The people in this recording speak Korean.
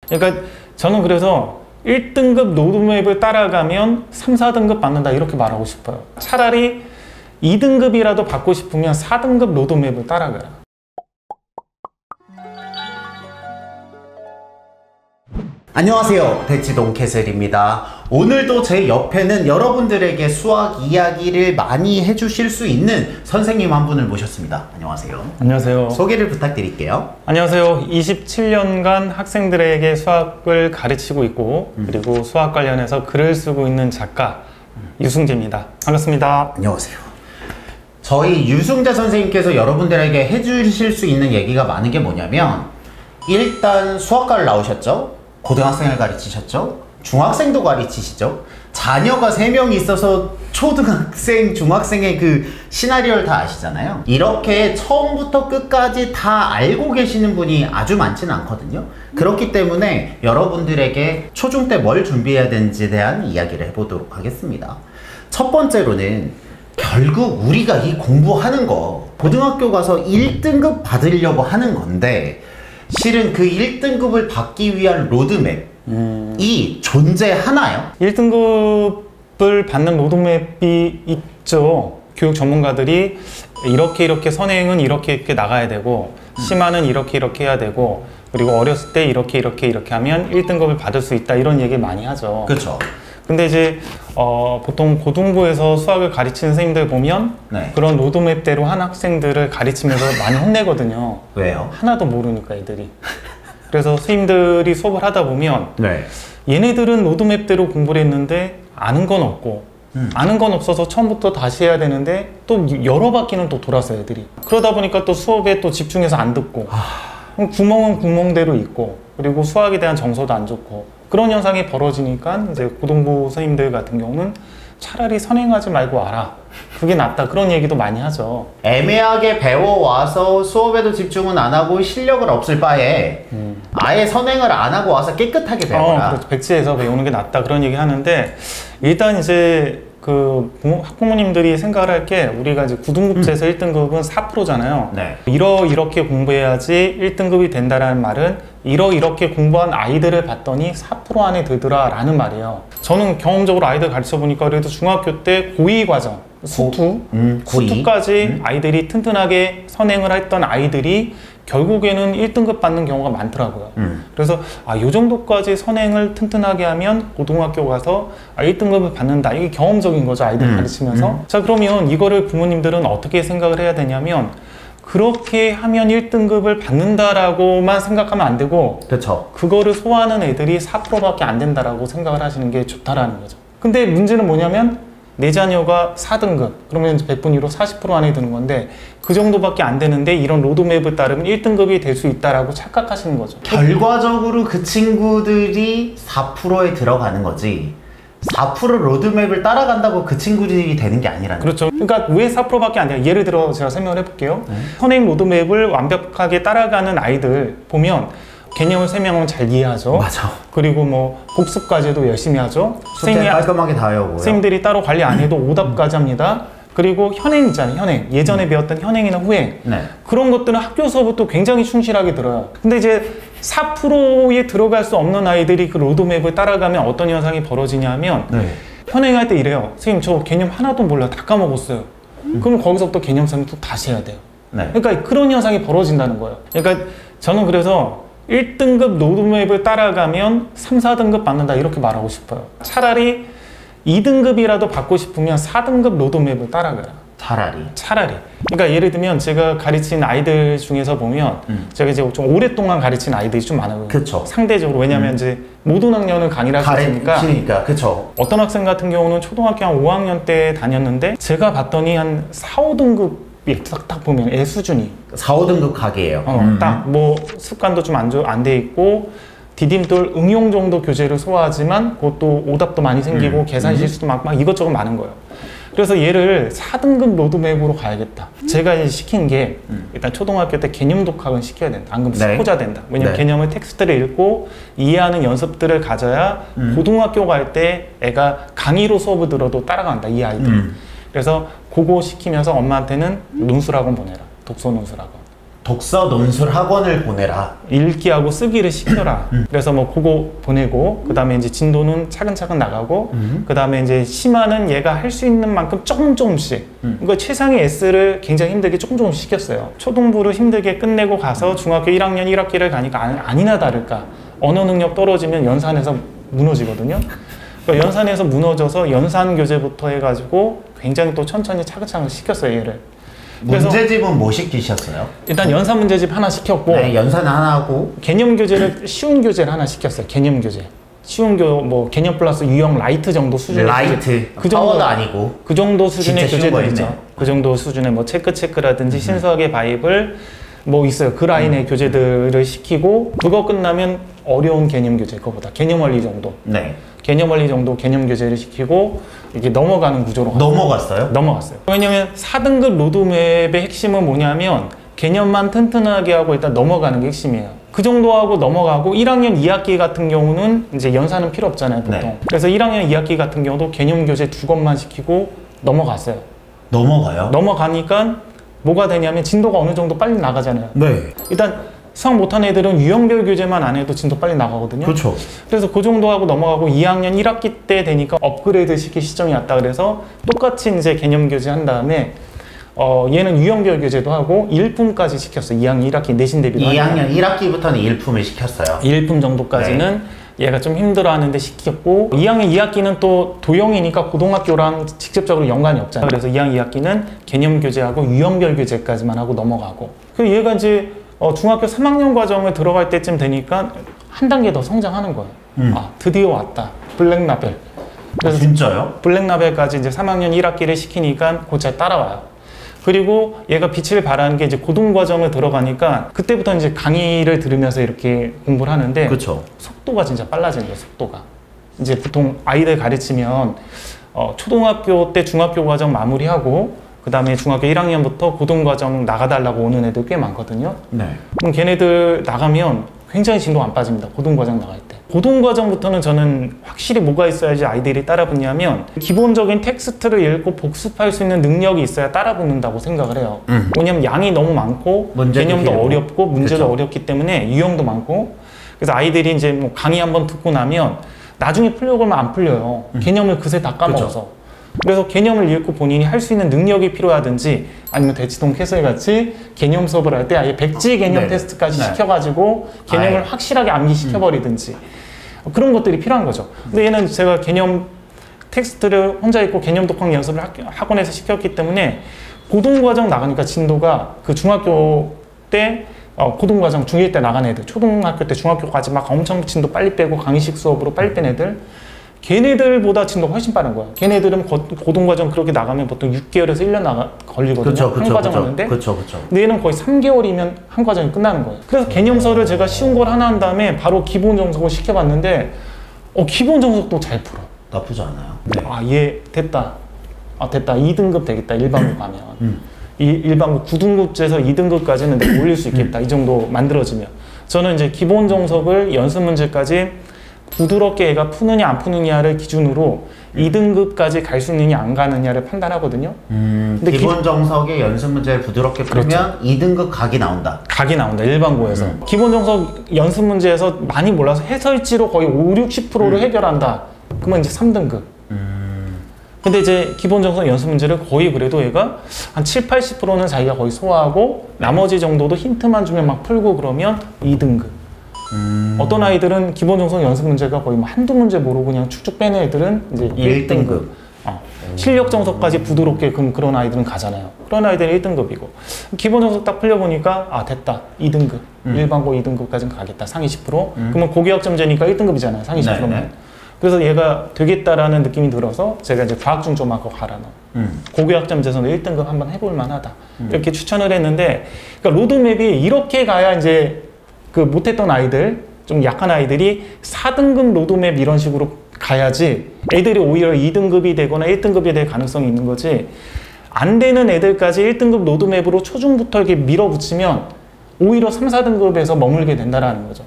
그러니까 저는 그래서 1등급 로드맵을 따라가면 3, 4등급 받는다 이렇게 말하고 싶어요. 차라리 2등급이라도 받고 싶으면 4등급 로드맵을 따라가라. 안녕하세요, 배치동 캐슬입니다. 오늘도 제 옆에는 여러분들에게 수학 이야기를 많이 해주실 수 있는 선생님 한 분을 모셨습니다. 안녕하세요. 안녕하세요. 소개를 부탁드릴게요. 안녕하세요. 27년간 학생들에게 수학을 가르치고 있고 그리고 수학 관련해서 글을 쓰고 있는 작가 유승재입니다. 반갑습니다. 안녕하세요. 저희 유승재 선생님께서 여러분들에게 해주실 수 있는 얘기가 많은 게 뭐냐면, 일단 수학과를 나오셨죠? 고등학생을 가르치셨죠? 중학생도 가르치시죠? 자녀가 3명이 있어서 초등학생, 중학생의 그 시나리오를 다 아시잖아요. 이렇게 처음부터 끝까지 다 알고 계시는 분이 아주 많지는 않거든요. 그렇기 때문에 여러분들에게 초중 때 뭘 준비해야 되는지에 대한 이야기를 해보도록 하겠습니다. 첫 번째로는 결국 우리가 이 공부하는 거 고등학교 가서 1등급 받으려고 하는 건데, 실은 그 1등급을 받기 위한 로드맵이 존재하나요? 1등급을 받는 로드맵이 있죠. 교육 전문가들이 이렇게 선행은 이렇게 나가야 되고 심화는 이렇게 해야 되고 그리고 어렸을 때 이렇게 하면 1등급을 받을 수 있다, 이런 얘기 많이 하죠. 그렇죠. 근데 이제 보통 고등부에서 수학을 가르치는 선생님들 보면 그런 로드맵대로 한 학생들을 가르치면서 많이 혼내거든요. 왜요? 하나도 모르니까 애들이. 그래서 선생님들이 수업을 하다 보면 얘네들은 로드맵대로 공부를 했는데 아는 건 없고 아는 건 없어서 처음부터 다시 해야 되는데 또 여러 바퀴는 또 돌았어 애들이. 그러다 보니까 또 수업에 또 집중해서 안 듣고 구멍은 구멍대로 있고 그리고 수학에 대한 정서도 안 좋고 그런 현상이 벌어지니까 이제 고등부 선생님들 같은 경우는 차라리 선행하지 말고 와라, 그게 낫다, 그런 얘기도 많이 하죠. 애매하게 배워와서 수업에도 집중은 안 하고 실력을 없을 바에 아예 선행을 안 하고 와서 깨끗하게 배워라. 그렇죠. 백지에서 배우는 게 낫다, 그런 얘기 하는데, 일단 이제 그 학부모님들이 생각을 할 게, 우리가 이제 고등급제에서 1등급은 4%잖아요. 이렇게 공부해야지 1등급이 된다라는 말은 이렇게 공부한 아이들을 봤더니 4% 안에 들더라 라는 말이에요. 저는 경험적으로 아이들 가르쳐 보니까 그래도 중학교 때 고2 과정, 수투까지 아이들이 튼튼하게 선행을 했던 아이들이 결국에는 1등급 받는 경우가 많더라고요. 그래서 이 정도까지 선행을 튼튼하게 하면 고등학교 가서 1등급을 받는다, 이게 경험적인 거죠, 아이들 가르치면서. 자, 그러면 이거를 부모님들은 어떻게 생각을 해야 되냐면, 그렇게 하면 1등급을 받는다라고만 생각하면 안 되고, 그렇죠. 그거를 소화하는 애들이 4%밖에 안 된다라고 생각을 하시는 게 좋다라는 거죠. 근데 문제는 뭐냐면, 내 자녀가 4등급, 그러면 100분위로 40% 안에 드는 건데 그 정도밖에 안 되는데 이런 로드맵을 따르면 1등급이 될 수 있다라고 착각하시는 거죠. 결과적으로 그 친구들이 4%에 들어가는 거지, 4% 로드맵을 따라간다고 그 친구들이 되는 게 아니라는 거죠. 그러니까 왜 4%밖에 안 돼요? 예를 들어 제가 설명을 해볼게요. 선행 로드맵을 완벽하게 따라가는 아이들 보면 개념을 설명하면 잘 이해하죠. 맞아. 그리고 뭐 복습까지도 열심히 하죠. 선생님이 깔끔하게 다 외우고요. 선생님들이 따로 관리 안 해도 오답까지 합니다. 그리고 현행 있잖아요, 현행. 예전에 배웠던 현행이나 후행. 그런 것들은 학교 수업부터 굉장히 충실하게 들어요. 근데 이제 4%에 들어갈 수 없는 아이들이 그 로드맵을 따라가면 어떤 현상이 벌어지냐면 현행할 때 이래요. 선생님, 저 개념 하나도 몰라, 다 까먹었어요. 그럼 거기서부터 개념 설명 또 다시 해야 돼요. 그러니까 그런 현상이 벌어진다는 거예요. 그러니까 저는 그래서 1등급 로드맵을 따라가면 3, 4등급 받는다, 이렇게 말하고 싶어요. 차라리 2등급이라도 받고 싶으면 4등급 로드맵을 따라가라. 차라리. 그러니까 예를 들면 제가 가르친 아이들 중에서 보면 제가 이제 좀 오랫동안 가르친 아이들이 좀 많아요. 그쵸. 상대적으로. 왜냐면 이제 모든 학년을 강의를 할 수 있으니까. 그쵸. 어떤 학생 같은 경우는 초등학교 한 5학년 때 다녔는데 제가 봤더니 한 4, 5등급 딱 보면 애 수준이 4, 5등급 각이에요. 딱 뭐 습관도 좀 안 돼 있고 디딤돌 응용 정도 교재를 소화하지만 그것도 오답도 많이 생기고 계산 실수도 막 이것저것 많은 거예요. 그래서 얘를 4등급 로드맵으로 가야겠다. 제가 이제 시킨 게 일단 초등학교 때 개념 독학은 시켜야 된다. 안 그러면 스포자 된다. 왜냐면 개념을 텍스트를 읽고 이해하는 연습들을 가져야 고등학교 갈 때 애가 강의로 수업을 들어도 따라간다, 이 아이들. 그래서 그거 시키면서 엄마한테는 논술학원 보내라. 독서 논술학원. 독서 논술 학원을 보내라. 읽기하고 쓰기를 시켜라. 그래서 뭐 그거 보내고 그 다음에 이제 진도는 차근차근 나가고 그 다음에 이제 심화는 얘가 할 수 있는 만큼 조금씩 그러니까 최상의 S를 굉장히 힘들게 조금씩 시켰어요. 초등부를 힘들게 끝내고 가서 중학교 1학년 1학기를 가니까 아니나 다를까 언어 능력 떨어지면 연산에서 무너지거든요. 그러니까 연산에서 무너져서 연산 교재부터 해가지고 굉장히 또 천천히 차근차근 시켰어요, 얘를. 문제집은 뭐 시키셨어요? 일단 연산 문제집 하나 시켰고, 네, 연산 하나 하고 개념 교재를 쉬운 교재를 하나 시켰어요. 개념 교재. 쉬운 뭐 개념 플러스 유형 라이트 정도 수준의 라이트. 그 정도 파워도 아니고 그 정도 수준의 교재들 있죠. 있네. 그 정도 수준의 뭐 체크라든지 신수학의 바이블 뭐 있어요. 그 라인의 교재들을 시키고 그거 끝나면 어려운 개념 교재 그거보다 개념 원리 정도. 네. 개념 원리 정도 개념 교재를 시키고 이게 넘어가는 구조로 넘어갔어요? 넘어갔어요. 왜냐면 4등급 로드맵의 핵심은 뭐냐면 개념만 튼튼하게 하고 일단 넘어가는 게 핵심이에요. 그 정도 하고 넘어가고 1학년 2학기 같은 경우는 이제 연산은 필요 없잖아요, 보통. 네. 그래서 1학년 2학기 같은 경우도 개념 교재 2권만 시키고 넘어갔어요. 넘어가요? 넘어가니까 뭐가 되냐면 진도가 어느 정도 빨리 나가잖아요. 네. 일단 수학 못한 애들은 유형별 교재만 안 해도 진도 빨리 나가거든요. 그렇죠. 그래서 그 정도 하고 넘어가고 2학년 1학기 때 되니까 업그레이드 시킬 시점이 왔다 그래서 똑같이 이제 개념 교재 한 다음에 얘는 유형별 교재도 하고 일품까지 시켰어요. 2학년 1학기 내신 대비도 2학년 1학기부터는 일품을 시켰어요. 일품 정도까지는 얘가 좀 힘들어 하는데 시켰고 2학년 2학기는 또 도형이니까 고등학교랑 직접적으로 연관이 없잖아요. 그래서 2학년 2학기는 개념 교재하고 유형별 교재까지만 하고 넘어가고 그 얘가 이제 중학교 3학년 과정을 들어갈 때쯤 되니까 한 단계 더 성장하는 거예요. 아, 드디어 왔다. 블랙라벨. 그래서 진짜요? 블랙라벨까지 이제 3학년 1학기를 시키니까 곧잘 따라와요. 그리고 얘가 빛을 발하는 게 이제 고등 과정을 들어가니까 그때부터 이제 강의를 들으면서 이렇게 공부를 하는데 그렇죠. 속도가 진짜 빨라지는 거예요. 속도가. 이제 보통 아이들 가르치면 초등학교 때 중학교 과정 마무리하고 그 다음에 중학교 1학년부터 고등과정 나가달라고 오는 애들 꽤 많거든요. 네. 그럼 걔네들 나가면 굉장히 진도가 안 빠집니다. 고등과정 나갈 때. 고등과정부터는 저는 확실히 뭐가 있어야지 아이들이 따라붙냐면 기본적인 텍스트를 읽고 복습할 수 있는 능력이 있어야 따라붙는다고 생각을 해요. 왜냐면 양이 너무 많고 개념도 길고. 어렵고 문제도 그쵸. 어렵기 때문에 유형도 많고 그래서 아이들이 이제 뭐 강의 한번 듣고 나면 나중에 풀려고 하면 안 풀려요. 개념을 그새 다 까먹어서. 그래서 개념을 읽고 본인이 할 수 있는 능력이 필요하든지 아니면 대치동 캐슬 같이 개념 수업을 할 때 아예 백지 개념 테스트까지 시켜가지고 개념을 확실하게 암기시켜버리든지 그런 것들이 필요한 거죠. 근데 얘는 제가 개념 텍스트를 혼자 읽고 개념 독학 연습을 학원에서 시켰기 때문에 고등과정 나가니까 진도가 그 중학교 때 고등과정 중1 때 나간 애들 초등학교 때 중학교까지 막 엄청 진도 빨리 빼고 강의식 수업으로 빨리 뺀 애들 걔네들보다 진도가 훨씬 빠른 거야. 걔네들은 고등과정 그렇게 나가면 보통 6개월에서 1년 걸리거든요. 한 과정 하는데. 그렇죠. 근데 얘는 거의 3개월이면 한 과정이 끝나는 거예요. 그래서 개념서를 제가 쉬운 걸 하나 한 다음에 바로 기본 정석을 시켜봤는데 기본 정석도 잘 풀어. 나쁘지 않아요. 네. 아, 얘 됐다. 아, 됐다. 2등급 되겠다. 일반고 가면. 일반고 9등급제에서 2등급까지는 내가 올릴 수 있겠다. 이 정도 만들어지면. 저는 이제 기본 정석을 연습 문제까지 부드럽게 얘가 푸느냐 안 푸느냐를 기준으로 2등급까지 갈 수 있느냐 안 가느냐를 판단하거든요. 근데 기본 정석의 연습 문제를 부드럽게 풀면 그렇죠. 2등급 각이 나온다. 각이 나온다. 일반고에서. 기본 정석 연습 문제에서 많이 몰라서 해설지로 거의 5, 60%를 해결한다. 그러면 이제 3등급. 근데 이제 기본 정석 연습 문제를 거의 그래도 얘가 한 7, 80%는 자기가 거의 소화하고 나머지 정도도 힌트만 주면 막 풀고 그러면 2등급. 어떤 아이들은 기본 정석 연습 문제가 거의 한두 문제 모르고 그냥 축축 빼는 애들은 이제 1등급. 실력 정석까지 부드럽게 그런 아이들은 가잖아요. 그런 아이들은 1등급이고 기본 정석 딱 풀려보니까 아 됐다 2등급 일반고 2등급까지는 가겠다 상위 10% 그러면 고교학점제니까 1등급이잖아요 상위 10%면 그래서 얘가 되겠다라는 느낌이 들어서 제가 이제 과학중점하고 가라 너 고교학점제에서는 1등급 한번 해볼 만하다 이렇게 추천을 했는데 그러니까 로드맵이 이렇게 가야 이제 그 못했던 아이들 좀 약한 아이들이 4등급 로드맵 이런 식으로 가야지 애들이 오히려 2등급이 되거나 1등급이 될 가능성이 있는 거지 안 되는 애들까지 1등급 로드맵으로 초중부터 이렇게 밀어붙이면 오히려 3, 4등급에서 머물게 된다는 거죠.